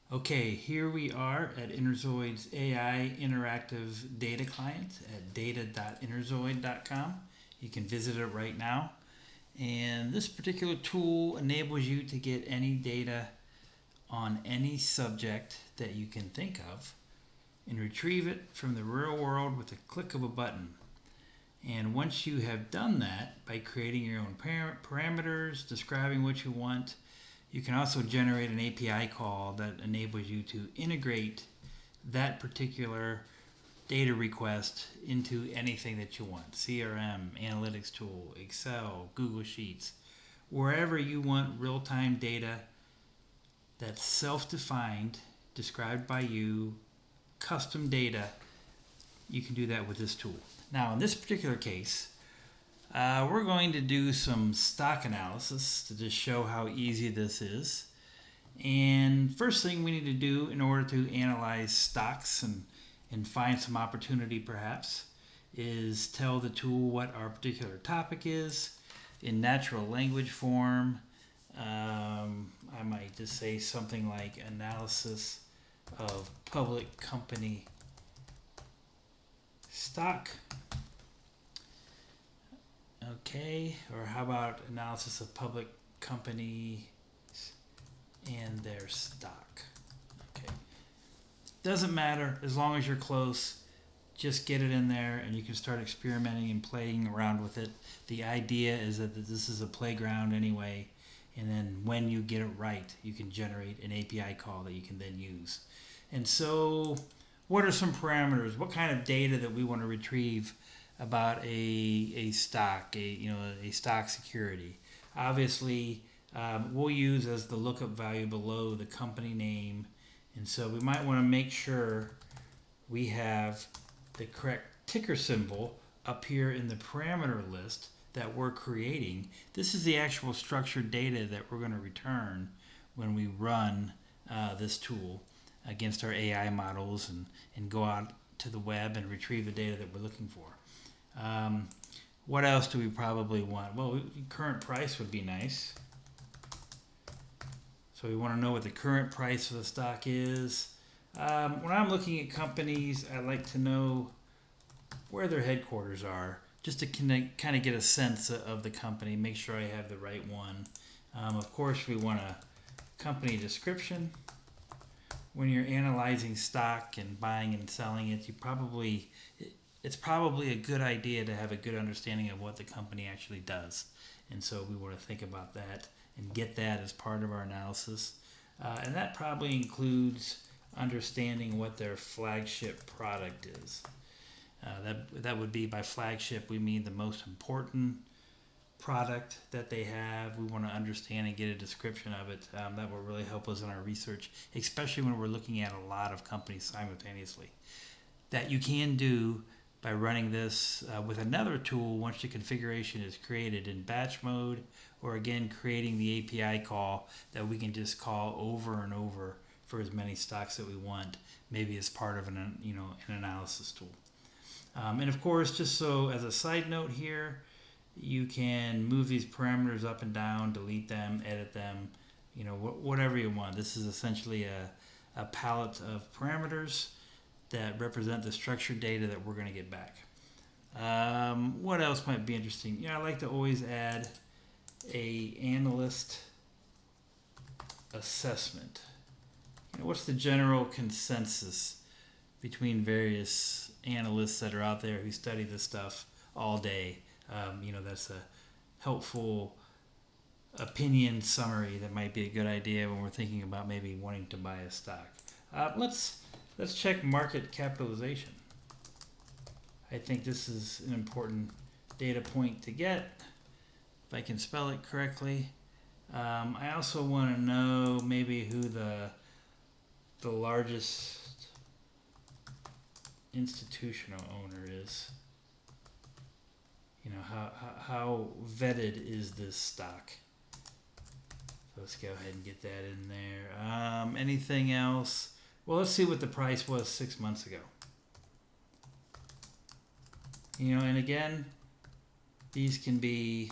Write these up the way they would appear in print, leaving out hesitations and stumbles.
Okay, here we are at Interzoid's AI Interactive Data Client at data.interzoid.com. You can visit it right now. And this particular tool enables you to get any data on any subject that you can think of and retrieve it from the real world with a click of a button. And once you have done that by creating your own parameters, describing what you want, you can also generate an API call that enables you to integrate that particular data request into anything that you want: CRM, analytics tool, Excel, Google Sheets, wherever you want real time data that's self defined, described by you, custom data. You can do that with this tool. Now, in this particular case, we're going to do some stock analysis to just show how easy this is. And first thing we need to do in order to analyze stocks and find some opportunity perhaps is tell the tool what our particular topic is in natural language form. I might just say something like analysis of public company stock. Okay, or how about analysis of public company and their stock? Okay, doesn't matter as long as you're close. Just get it in there and you can start experimenting and playing around with it. The idea is that this is a playground anyway, and then when you get it right, you can generate an API call that you can then use. And so, what are some parameters? What kind of data that we want to retrieve about a stock, a stock security? Obviously, we'll use as the lookup value below the company name, and so we might want to make sure we have the correct ticker symbol up here in the parameter list that we're creating. This is the actual structured data that we're going to return when we run this tool against our AI models and go out to the web and retrieve the data that we're looking for. What else do we probably want? Well, current price would be nice. So we want to know what the current price of the stock is. When I'm looking at companies, I like to know where their headquarters are, just to kind of get a sense of the company, make sure I have the right one. Of course, we want a company description. When you're analyzing stock and buying and selling it, it's probably a good idea to have a good understanding of what the company actually does. And so we want to think about that and get that as part of our analysis. And that probably includes understanding what their flagship product is. That would be, by flagship, we mean the most important product that they have. We want to understand and get a description of it. That will really help us in our research, especially when we're looking at a lot of companies simultaneously. That you can do by running this with another tool once the configuration is created in batch mode, or again creating the API call that we can just call over and over for as many stocks that we want, maybe as part of an analysis tool. And of course, just so as a side note here, you can move these parameters up and down, delete them, edit them, whatever you want. This is essentially a palette of parameters that represent the structured data that we're going to get back. What else might be interesting? I like to always add a analyst assessment. What's the general consensus between various analysts that are out there who study this stuff all day? That's a helpful opinion summary that might be a good idea when we're thinking about maybe wanting to buy a stock. Let's check market capitalization. I think this is an important data point to get, if I can spell it correctly. I also want to know maybe who the largest institutional owner is. How vetted is this stock? So let's go ahead and get that in there. Anything else? Well, let's see what the price was 6 months ago. And again, these can be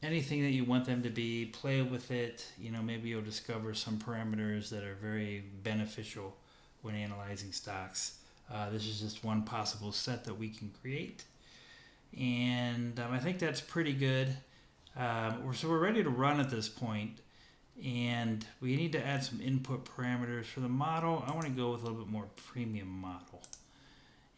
anything that you want them to be, play with it. Maybe you'll discover some parameters that are very beneficial when analyzing stocks. This is just one possible set that we can create. And I think that's pretty good. So we're ready to run at this point, and we need to add some input parameters for the model. I want to go with a little bit more premium model.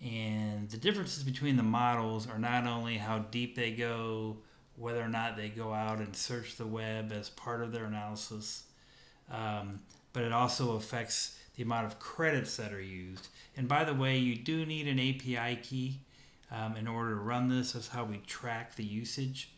And the differences between the models are not only how deep they go, whether or not they go out and search the web as part of their analysis, but it also affects the amount of credits that are used. And by the way, you do need an API key in order to run this. That's how we track the usage.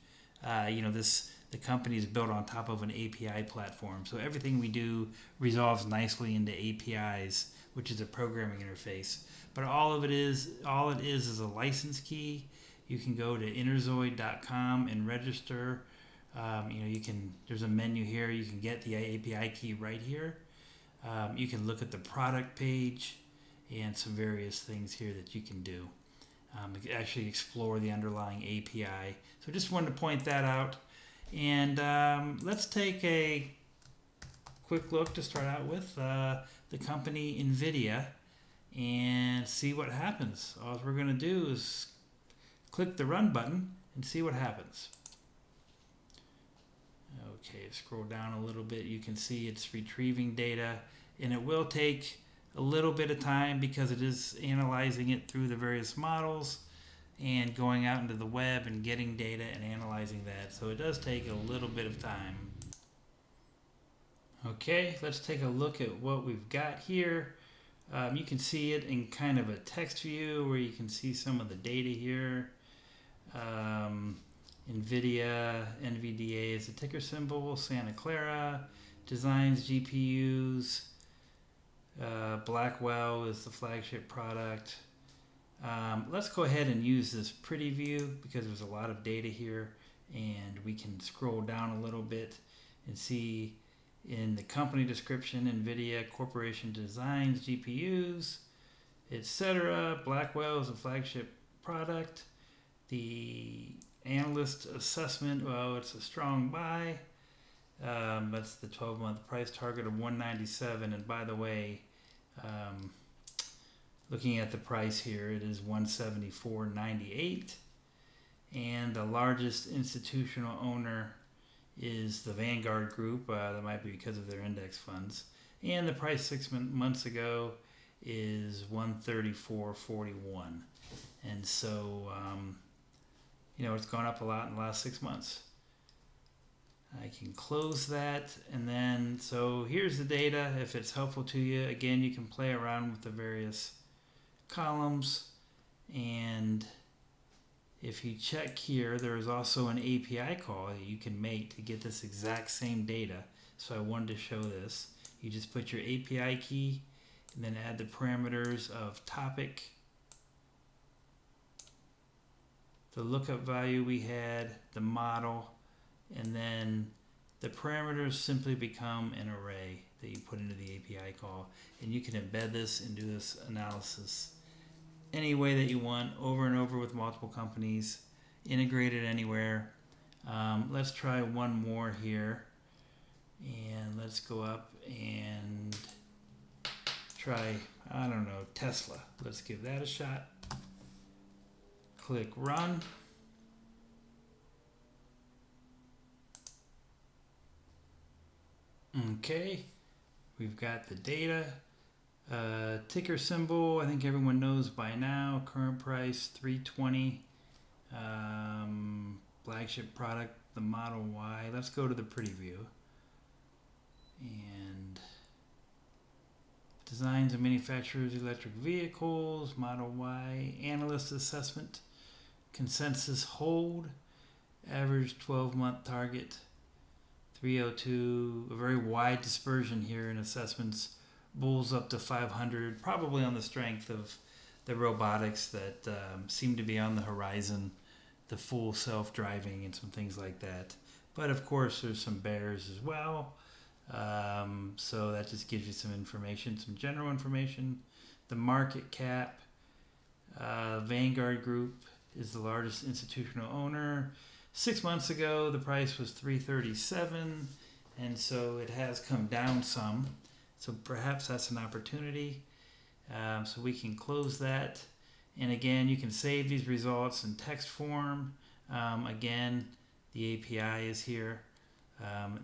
The company is built on top of an API platform, so everything we do resolves nicely into APIs, which is a programming interface. But all it is a license key. You can go to Interzoid.com and register. There's a menu here. You can get the API key right here. You can look at the product page and some various things here that you can do. You can actually explore the underlying API. So just wanted to point that out. And let's take a quick look to start out with the company NVIDIA and see what happens. All we're going to do is click the run button and see what happens. Okay, scroll down a little bit. You can see it's retrieving data, and it will take a little bit of time because it is analyzing it through the various models and going out into the web and getting data and analyzing that. So it does take a little bit of time. Okay, let's take a look at what we've got here. You can see it in kind of a text view where you can see some of the data here. NVIDIA is the ticker symbol. Santa Clara designs GPUs. Blackwell is the flagship product. Let's go ahead and use this pretty view because there's a lot of data here, and we can scroll down a little bit and see in the company description, NVIDIA Corporation designs GPUs, etc. Blackwell is a flagship product. The analyst assessment, it's a strong buy. That's the 12-month price target of 197. And by the way, looking at the price here, it is 174.98. And the largest institutional owner is the Vanguard Group. That might be because of their index funds. And the price 6 months ago is 134.41. And so, it's gone up a lot in the last 6 months. I can close that, and then, so here's the data. If it's helpful to you, again, you can play around with the various columns, and if you check here, there is also an API call that you can make to get this exact same data. So I wanted to show this. You just put your API key and then add the parameters of topic, the lookup value we had, the model, and then the parameters simply become an array that you put into the API call. And you can embed this and do this analysis any way that you want, over and over with multiple companies, integrated anywhere. Let's try one more here. And let's go up and try, Tesla. Let's give that a shot. Click run. Okay, we've got the data. Ticker symbol, I think everyone knows by now. Current price, 320. Flagship product, the Model Y. Let's go to the pretty view. And designs and manufacturers electric vehicles, Model Y, analyst assessment, consensus hold, average 12-month target, 302, a very wide dispersion here in assessments, bulls up to 500, probably on the strength of the robotics that seem to be on the horizon, the full self-driving and some things like that. But of course, there's some bears as well. So that just gives you some information, some general information. The market cap, Vanguard Group is the largest institutional owner. 6 months ago, the price was $337, and so it has come down some. So perhaps that's an opportunity. So we can close that. And again, you can save these results in text form. Again, the API is here.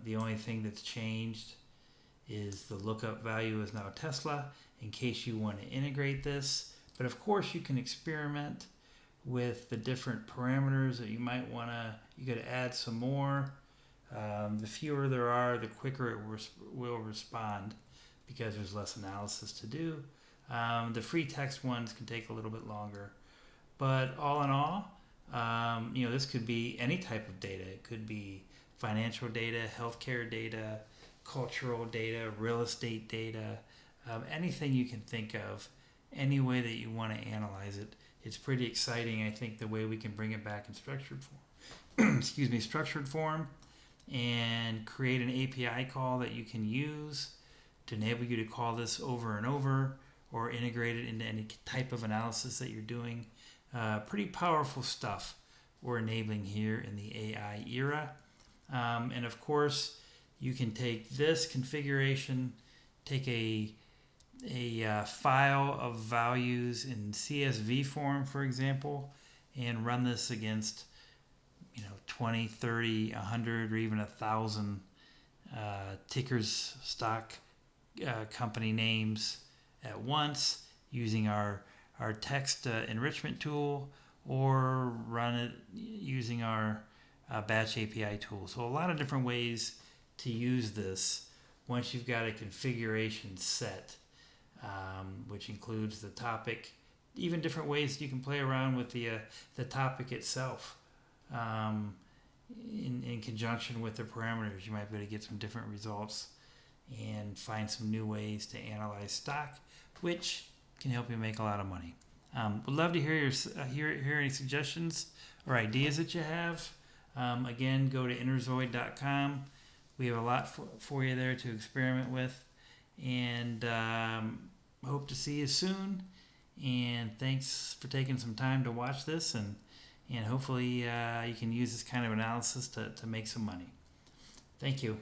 The only thing that's changed is the lookup value is now Tesla in case you want to integrate this. But of course, you can experiment with the different parameters that you might want to. You got to add some more. The fewer there are, the quicker it will respond because there's less analysis to do. The free text ones can take a little bit longer, but all in all, this could be any type of data. It could be financial data, healthcare data, cultural data, real estate data, anything you can think of, any way that you want to analyze it. It's pretty exciting, I think, the way we can bring it back in structured form. Structured form, and create an API call that you can use to enable you to call this over and over or integrate it into any type of analysis that you're doing. Pretty powerful stuff we're enabling here in the AI era. And of course, you can take this configuration, take a file of values in CSV form, for example, and run this against 20, 30, 100, or even 1,000 tickers, stock company names at once using our text enrichment tool, or run it using our batch API tool. So a lot of different ways to use this once you've got a configuration set, which includes the topic, even different ways you can play around with the topic itself. In conjunction with the parameters, you might be able to get some different results and find some new ways to analyze stock, which can help you make a lot of money. Would love to hear hear any suggestions or ideas that you have. Again, go to Interzoid.com. We have a lot for you there to experiment with, and hope to see you soon. And thanks for taking some time to watch this, and hopefully you can use this kind of analysis to make some money. Thank you.